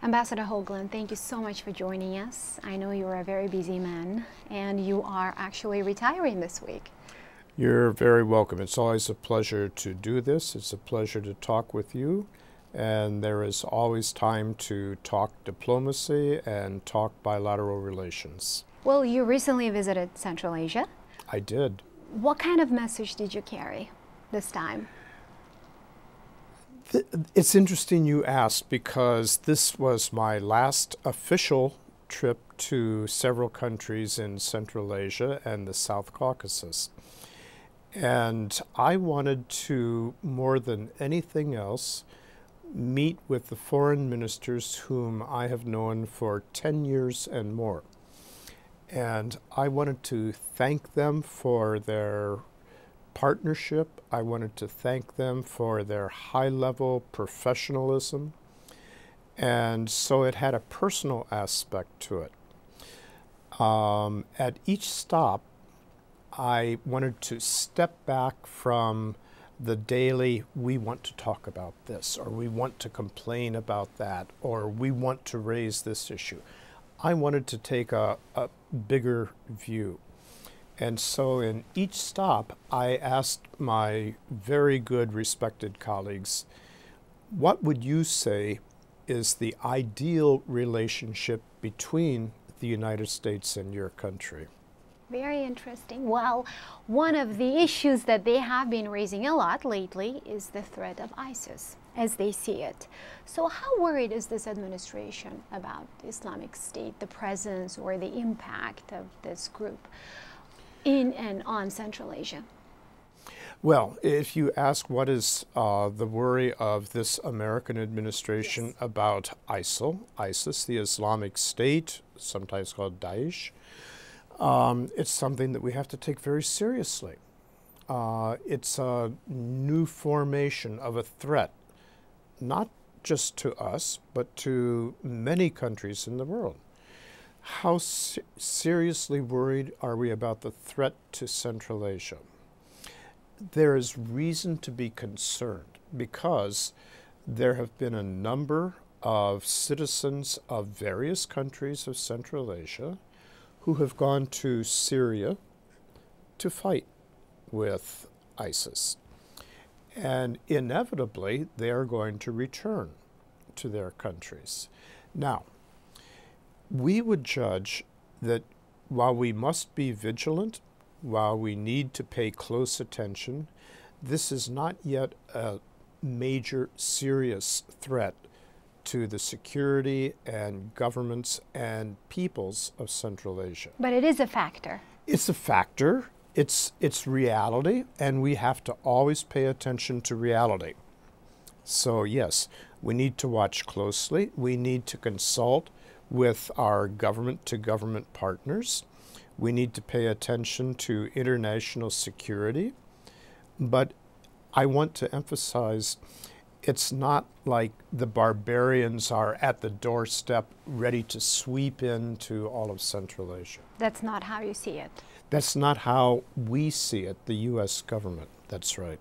Ambassador Hoagland, thank you so much for joining us. I know you're a very busy man and you are actually retiring this week. You're very welcome. It's always a pleasure to do this. It's a pleasure to talk with you. And there is always time to talk diplomacy and talk bilateral relations. Well, you recently visited Central Asia. I did. What kind of message did you carry this time? It's interesting you asked because this was my last official trip to several countries in Central Asia and the South Caucasus. And I wanted to, more than anything else, meet with the foreign ministers whom I have known for 10 years and more. And I wanted to thank them for their partnership. I wanted to thank them for their high-level professionalism. And so it had a personal aspect to it. At each stop, I wanted to step back from the daily, we want to talk about this, or we want to complain about that, or we want to raise this issue. I wanted to take a bigger view. And so in each stop, I asked my very good, respected colleagues, what would you say is the ideal relationship between the United States and your country? Very interesting. Well, one of the issues that they have been raising a lot lately is the threat of ISIS, as they see it. So how worried is this administration about the Islamic State, the presence or the impact of this group in and on Central Asia? Well, if you ask what is the worry of this American administration Yes. about ISIS, the Islamic State, sometimes called Daesh, it's something that we have to take very seriously. It's a new formation of a threat, not just to us, but to many countries in the world. How seriously worried are we about the threat to Central Asia? There is reason to be concerned because there have been a number of citizens of various countries of Central Asia who have gone to Syria to fight with ISIS. And inevitably, they are going to return to their countries. Now, we would judge that while we must be vigilant, while we need to pay close attention, this is not yet a major, serious threat to the security and governments and peoples of Central Asia. But it is a factor. It's a factor, it's reality, and we have to always pay attention to reality. So yes, we need to watch closely. We need to consult with our government-to-government partners. We need to pay attention to international security. But I want to emphasize, it's not like the barbarians are at the doorstep ready to sweep into all of Central Asia. That's not how you see it. That's not how we see it, the U.S. government. That's right.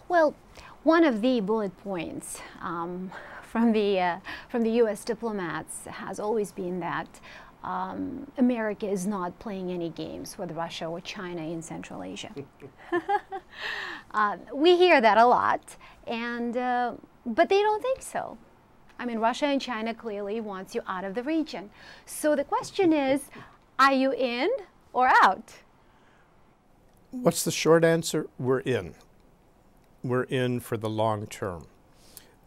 Well, one of the bullet points from the U.S. diplomats has always been that America is not playing any games with Russia or China in Central Asia. We hear that a lot, and but they don't think so. I mean, Russia and China clearly wants you out of the region. So the question is, are you in or out? What's the short answer? We're in. We're in for the long term.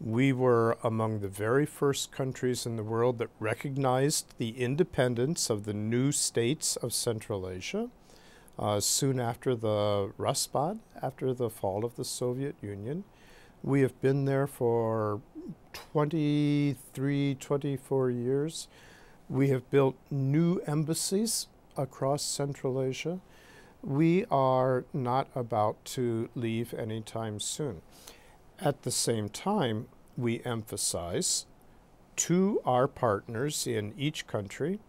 We were among the very first countries in the world that recognized the independence of the new states of Central Asia soon after the Rustbad, after the fall of the Soviet Union. We have been there for 23, 24 years. We have built new embassies across Central Asia. We are not about to leave anytime soon. At the same time, we emphasize to our partners in each country,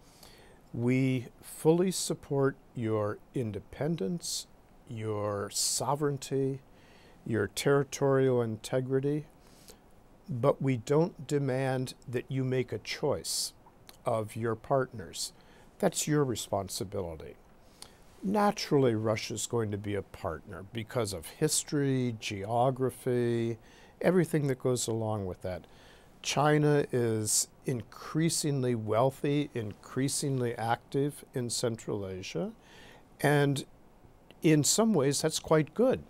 we fully support your independence, your sovereignty, your territorial integrity. but we don't demand that you make a choice of your partners. That's your responsibility. Naturally, Russia's going to be a partner because of history, geography, everything that goes along with that. China is increasingly wealthy, increasingly active in Central Asia, and in some ways that's quite good.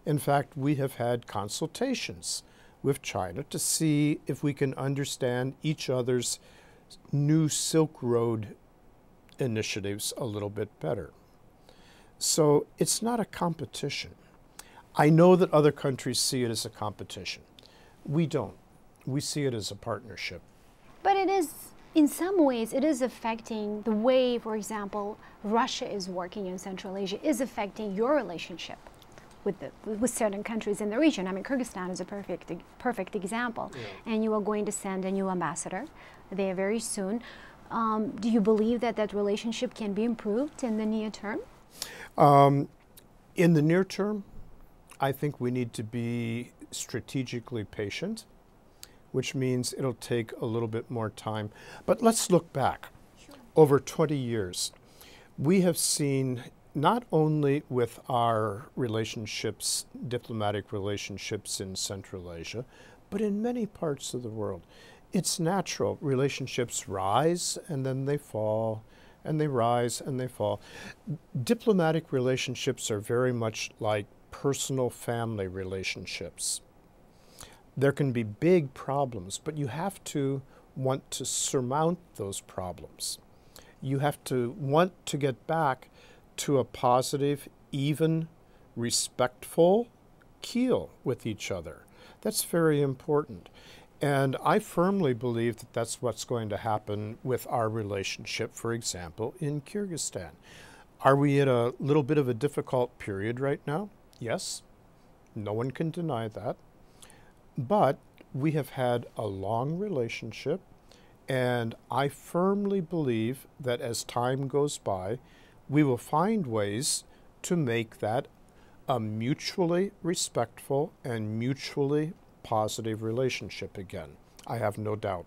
In fact, we have had consultations with China to see if we can understand each other's new Silk Road initiatives a little bit better. So it's not a competition. I know that other countries see it as a competition. We don't. We see it as a partnership. But it is, in some ways, it is affecting the way, for example, Russia is working in Central Asia, is affecting your relationship with certain countries in the region. I mean, Kyrgyzstan is a perfect example. Yeah. And you are going to send a new ambassador there very soon. Do you believe that that relationship can be improved in the near term? In the near term, I think we need to be strategically patient, which means it'll take a little bit more time. But let's look back. Sure. Over 20 years, we have seen, not only with our relationships, diplomatic relationships in Central Asia, but in many parts of the world, it's natural. Relationships rise and then they fall, and they rise and they fall. Diplomatic relationships are very much like personal family relationships. There can be big problems, but you have to want to surmount those problems. You have to want to get back to a positive, even, respectful keel with each other. That's very important. And I firmly believe that that's what's going to happen with our relationship, for example, in Kyrgyzstan. Are we at a little bit of a difficult period right now? Yes. No one can deny that. But we have had a long relationship, and I firmly believe that as time goes by, we will find ways to make that a mutually respectful and mutually positive relationship again. I have no doubt.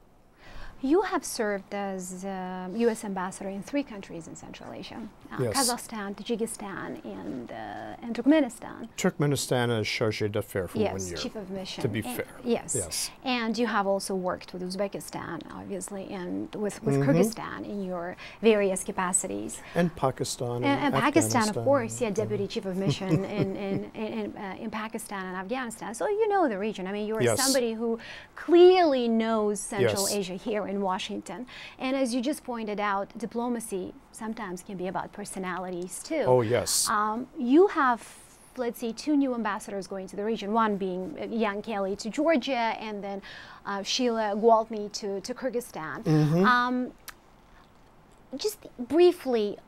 You have served as U.S. ambassador in 3 countries in Central Asia, yes. Kazakhstan, Tajikistan, and Turkmenistan. Turkmenistan as chargé d'affaires for 1 year. Yes, chief of mission. To be fair. Yes. And you have also worked with Uzbekistan, obviously, and with Kyrgyzstan in your various capacities. And Pakistan. And Pakistan, of course, deputy chief of mission in Pakistan and Afghanistan. So you know the region. I mean, you're somebody who clearly knows Central Asia here in Washington. And as you just pointed out, diplomacy sometimes can be about personalities too. Oh, yes. You have, let's say, 2 new ambassadors going to the region, one being Jan Kelly to Georgia, and then Sheila Gwaltney to Kyrgyzstan. Just briefly,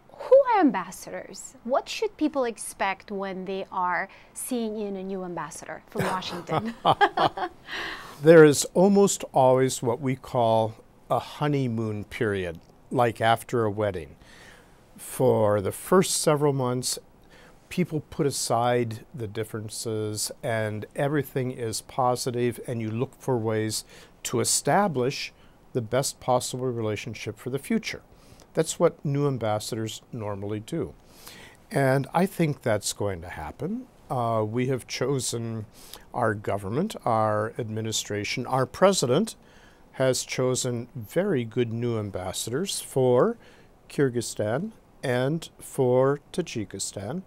who are ambassadors? What should people expect when they are seeing in a new ambassador from Washington? There is almost always what we call a honeymoon period, like after a wedding. For the first several months, people put aside the differences and everything is positive, and you look for ways to establish the best possible relationship for the future. That's what new ambassadors normally do. And I think that's going to happen. We have chosen our government, our administration, our president has chosen very good new ambassadors for Kyrgyzstan and for Tajikistan.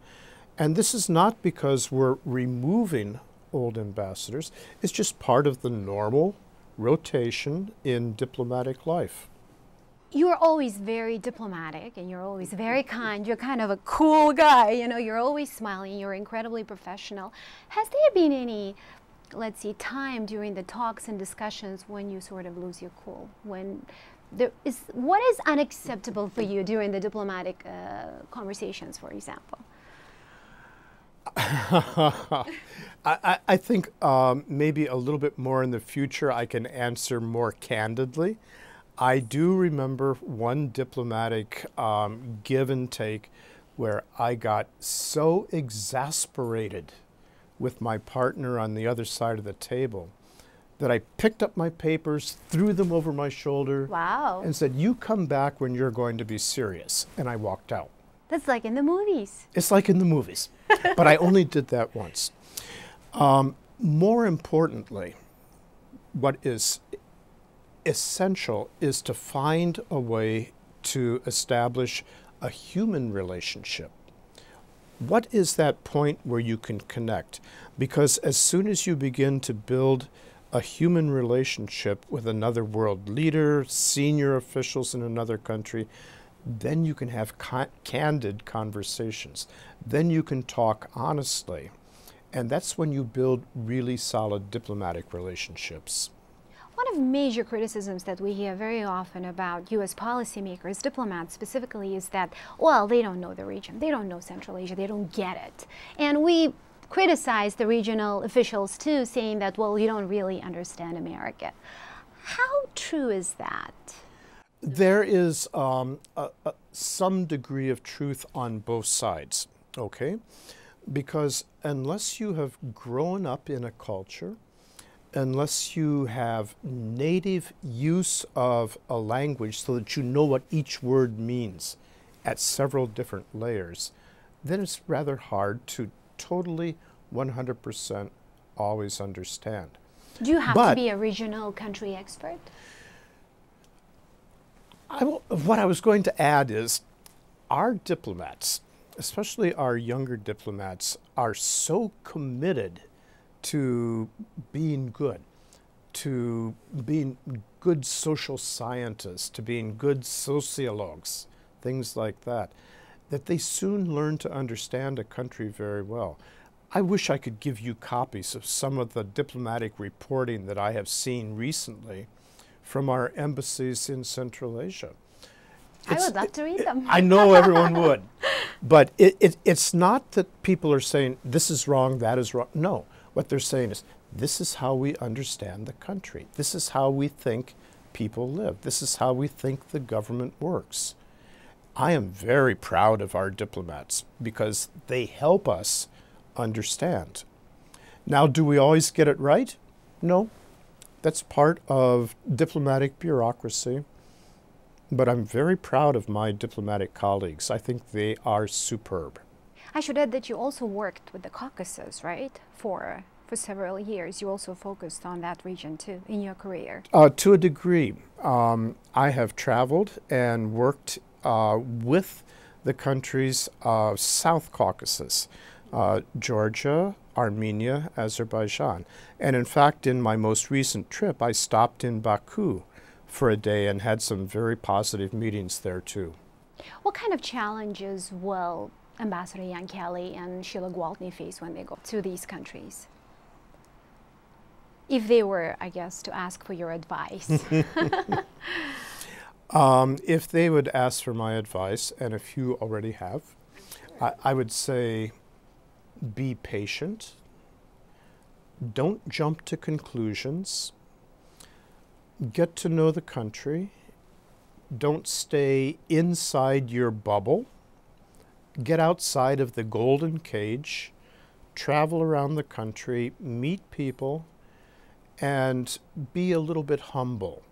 And this is not because we're removing old ambassadors. It's just part of the normal rotation in diplomatic life. You're always very diplomatic and you're always very kind. You're kind of a cool guy, you know, you're always smiling, you're incredibly professional. Has there been any, let's see, time during the talks and discussions when you sort of lose your cool? What is unacceptable for you during the diplomatic conversations, for example? I think maybe a little bit more in the future I can answer more candidly. I do remember one diplomatic give and take where I got so exasperated with my partner on the other side of the table that I picked up my papers, threw them over my shoulder, Wow. and said, "You come back when you're going to be serious." And I walked out. That's like in the movies. It's like in the movies. But I only did that once. More importantly, what is essential is to find a way to establish a human relationship. What is that point where you can connect? Because as soon as you begin to build a human relationship with another world leader, senior officials in another country, then you can have candid conversations. Then you can talk honestly. And that's when you build really solid diplomatic relationships. One of major criticisms that we hear very often about U.S. policymakers, diplomats specifically, is that, well, they don't know the region. They don't know Central Asia. They don't get it. And we criticize the regional officials too, saying that, well, you don't really understand America. How true is that? There is some degree of truth on both sides, okay? Because unless you have grown up in a culture, unless you have native use of a language so that you know what each word means at several different layers, then it's rather hard to totally 100% always understand. Do you have to be a regional country expert? What I was going to add is our diplomats, especially our younger diplomats, are so committed to being good, to being good social scientists, to being good sociologues, things like that, that they soon learn to understand a country very well. I wish I could give you copies of some of the diplomatic reporting that I have seen recently from our embassies in Central Asia. I would love to read them. I know everyone would. But it's not that people are saying, this is wrong, that is wrong. No, what they're saying is, this is how we understand the country. This is how we think people live. This is how we think the government works. I am very proud of our diplomats because they help us understand. Now, do we always get it right? No. That's part of diplomatic bureaucracy. But I'm very proud of my diplomatic colleagues. I think they are superb. I should add that you also worked with the Caucasus, right? For several years. You also focused on that region too in your career. To a degree. I have traveled and worked with the countries of South Caucasus, Georgia, Armenia, Azerbaijan. And in fact, in my most recent trip, I stopped in Baku for a day and had some very positive meetings there too. What kind of challenges will Ambassador Jan Kelly and Sheila Gwaltney face when they go to these countries? If they were, I guess, to ask for your advice. If they would ask for my advice, and if you already have, I would say be patient. Don't jump to conclusions. Get to know the country. Don't stay inside your bubble. Get outside of the golden cage. Travel around the country, meet people, and be a little bit humble.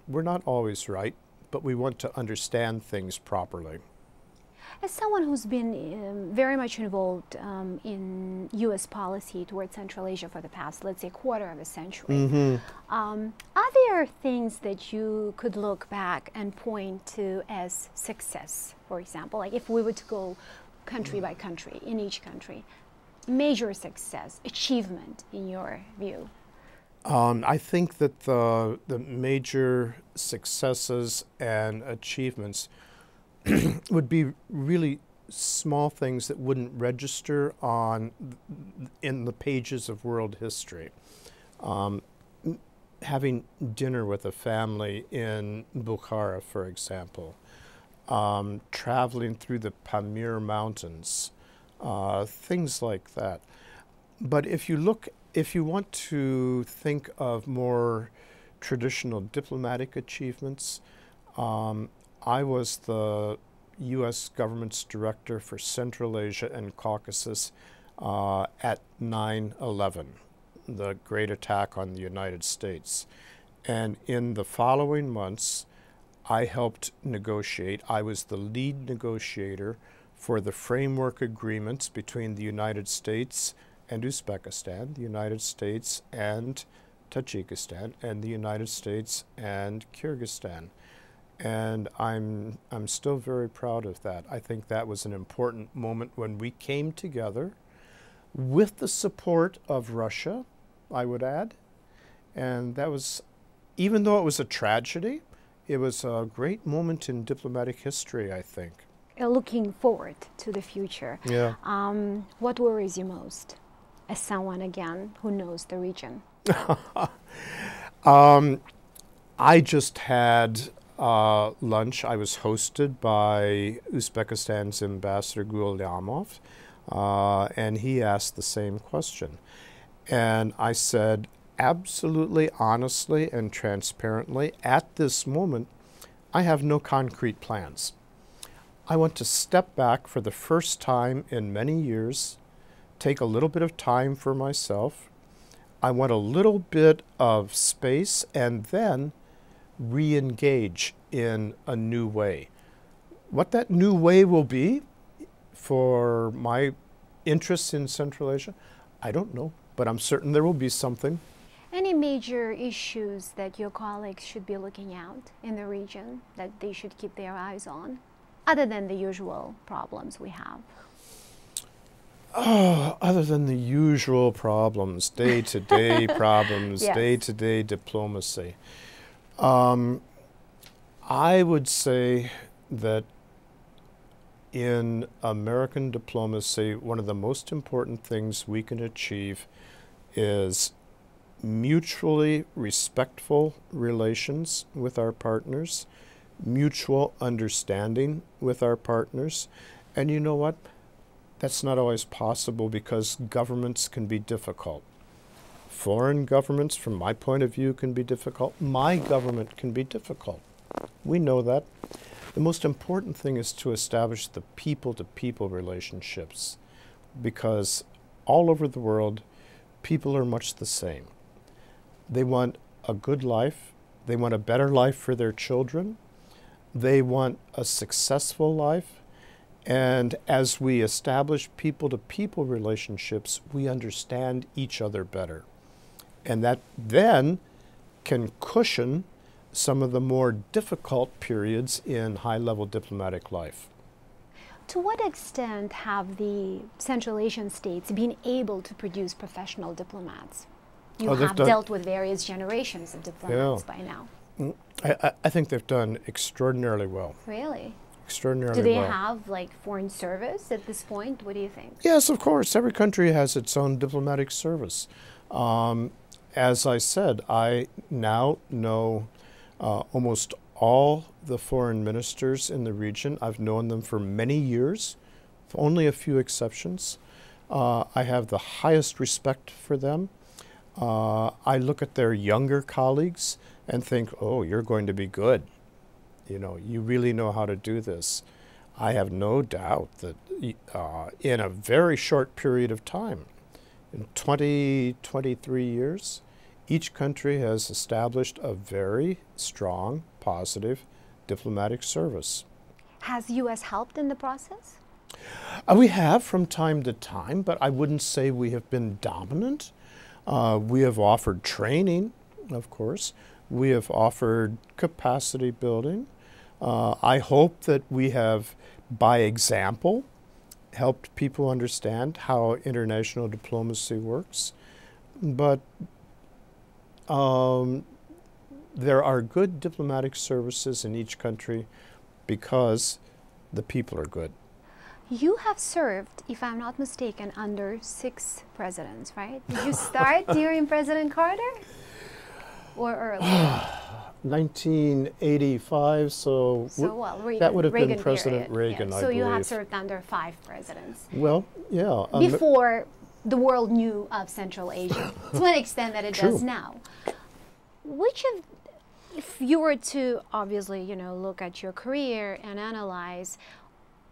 We're not always right, but we want to understand things properly. As someone who's been very much involved in U.S. policy towards Central Asia for the past, let's say, quarter of a century, are there things that you could look back and point to as success, for example? Like if we were to go country by country, in each country, major success, achievement in your view? I think that the major successes and achievements would be really small things that wouldn't register in the pages of world history. Having dinner with a family in Bukhara, for example, traveling through the Pamir Mountains, things like that. But if you want to think of more traditional diplomatic achievements, I was the U.S. government's director for Central Asia and Caucasus at 9/11, the great attack on the United States. And in the following months, I helped negotiate. I was the lead negotiator for the framework agreements between the United States and Uzbekistan, the United States and Tajikistan, and the United States and Kyrgyzstan. And I'm still very proud of that. I think that was an important moment when we came together with the support of Russia, I would add. And that was, even though it was a tragedy, it was a great moment in diplomatic history, I think. Looking forward to the future, Yeah. what worries you most as someone, again, who knows the region? I just had lunch. I was hosted by Uzbekistan's Ambassador Imamova, and he asked the same question. And I said, absolutely honestly and transparently, at this moment, I have no concrete plans. I want to step back for the first time in many years, take a little bit of time for myself. I want a little bit of space and then re-engage in a new way. What that new way will be for my interests in Central Asia, I don't know, but I'm certain there will be something. Any major issues that your colleagues should be looking out in the region that they should keep their eyes on, other than the usual problems we have? Other than the usual problems, day-to-day problems, Yes. day-to-day diplomacy. I would say that in American diplomacy, one of the most important things we can achieve is mutually respectful relations with our partners, mutual understanding with our partners. And you know what? That's not always possible because governments can be difficult. Foreign governments, from my point of view, can be difficult. My government can be difficult. We know that. The most important thing is to establish the people-to-people relationships, because all over the world, people are much the same. They want a good life. They want a better life for their children. They want a successful life. And as we establish people-to-people relationships, we understand each other better. And that then can cushion some of the more difficult periods in high-level diplomatic life. To what extent have the Central Asian states been able to produce professional diplomats? You have dealt with various generations of diplomats by now. I think they've done extraordinarily well. Really? Extraordinarily Do they well. have like foreign service at this point? What do you think? Yes, of course. Every country has its own diplomatic service. As I said, I now know almost all the foreign ministers in the region. I've known them for many years, with only a few exceptions. I have the highest respect for them. I look at their younger colleagues and think, oh, you're going to be good. You know, you really know how to do this. I have no doubt that in a very short period of time, in 23 years, each country has established a very strong, positive diplomatic service. Has U.S. helped in the process? We have from time to time, but I wouldn't say we have been dominant. We have offered training, of course. We have offered capacity building. I hope that we have, by example, helped people understand how international diplomacy works. But there are good diplomatic services in each country because the people are good. You have served, if I'm not mistaken, under 6 presidents, right? Did you start during President Carter or earlier? 1985, so well, Reagan, that would have Reagan been President period. Reagan, Yeah. I So believe. you have served under 5 presidents. Well, yeah. Before the world knew of Central Asia, to an extent that it True. does now. Which of, if you were to obviously, look at your career and analyze,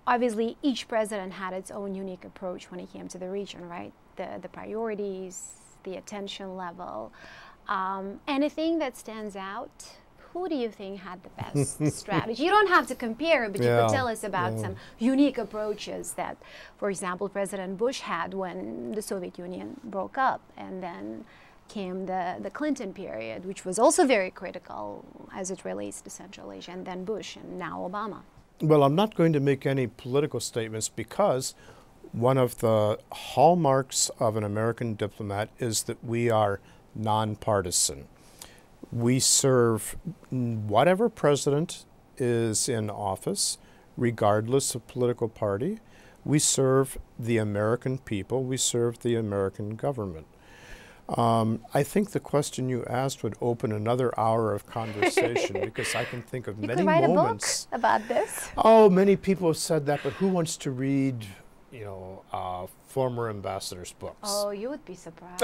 obviously each president had its own unique approach when it came to the region, right? The priorities, the attention level. Anything that stands out? Who do you think had the best strategy? You don't have to compare, but you could tell us about some unique approaches that, for example, President Bush had when the Soviet Union broke up, and then came the Clinton period, which was also very critical as it relates to Central Asia, and then Bush, and now Obama. Well, I'm not going to make any political statements because one of the hallmarks of an American diplomat is that we are nonpartisan. We serve whatever president is in office, regardless of political party. We serve the American people. We serve the American government. I think the question you asked would open another hour of conversation because I can think of many moments. You could write a book about this. Oh, many people have said that, but who wants to read, former ambassadors' books? Oh, you would be surprised.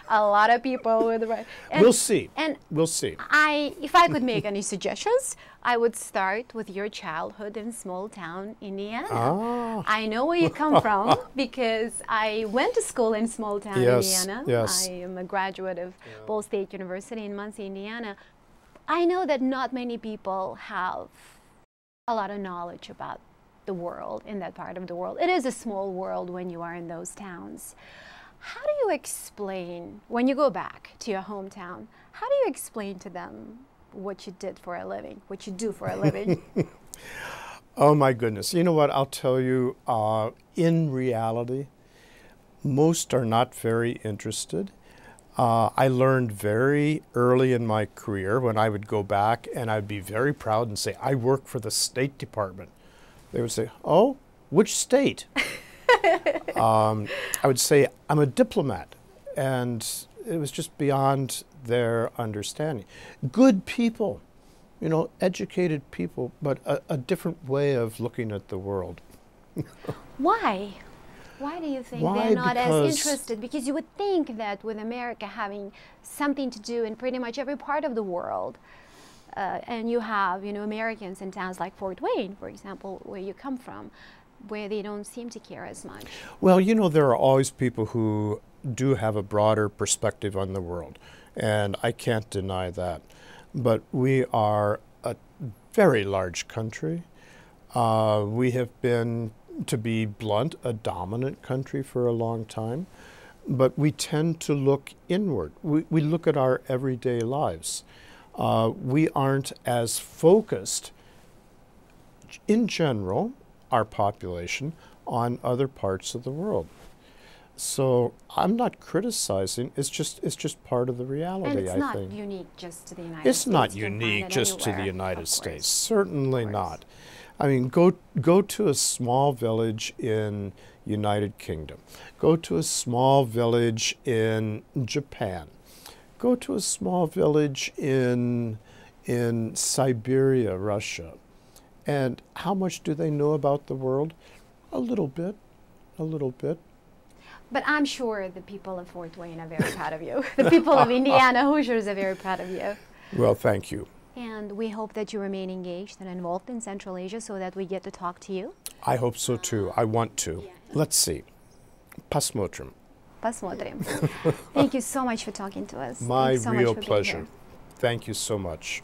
A lot of people would write. We'll see. And we'll see. If I could make any suggestions, I would start with your childhood in small town Indiana. Ah. I know where you come from because I went to school in small town Indiana. Yes. I am a graduate of Ball State University in Muncie, Indiana. I know that not many people have a lot of knowledge about the world, in that part of the world. It is a small world when you are in those towns. How do you explain, when you go back to your hometown, how do you explain to them what you did for a living, what you do for a living? Oh my goodness. You know what, I'll tell you, in reality, most are not very interested. I learned very early in my career when I would go back and I'd be very proud and say, I work for the State Department. They would say, oh, which state? I would say, I'm a diplomat. And it was just beyond their understanding. Good people, educated people, but a different way of looking at the world. Why? Why do you think they're not as interested? Because you would think that with America having something to do in pretty much every part of the world, and you have, Americans in towns like Fort Wayne, for example, where you come from, where they don't seem to care as much. Well, there are always people who do have a broader perspective on the world, and I can't deny that. But we are a very large country. We have been, to be blunt, a dominant country for a long time, but we tend to look inward. We look at our everyday lives. We aren't as focused, in general, our population, on other parts of the world. So I'm not criticizing. It's just part of the reality, I think. And it's not unique just to the United States. It's not unique just to the United States. Certainly not. I mean, go to a small village in United Kingdom. Go to a small village in Japan. Go to a small village in Siberia, Russia. And how much do they know about the world? A little bit, a little bit. But I'm sure the people of Fort Wayne are very proud of you. The people of Indiana Hoosiers are very proud of you. Well, thank you. And we hope that you remain engaged and involved in Central Asia so that we get to talk to you. I hope so too. I want to. Let's see. Посмотрим. Посмотрим. Thank you so much for talking to us. My so real much for pleasure. Thank you so much.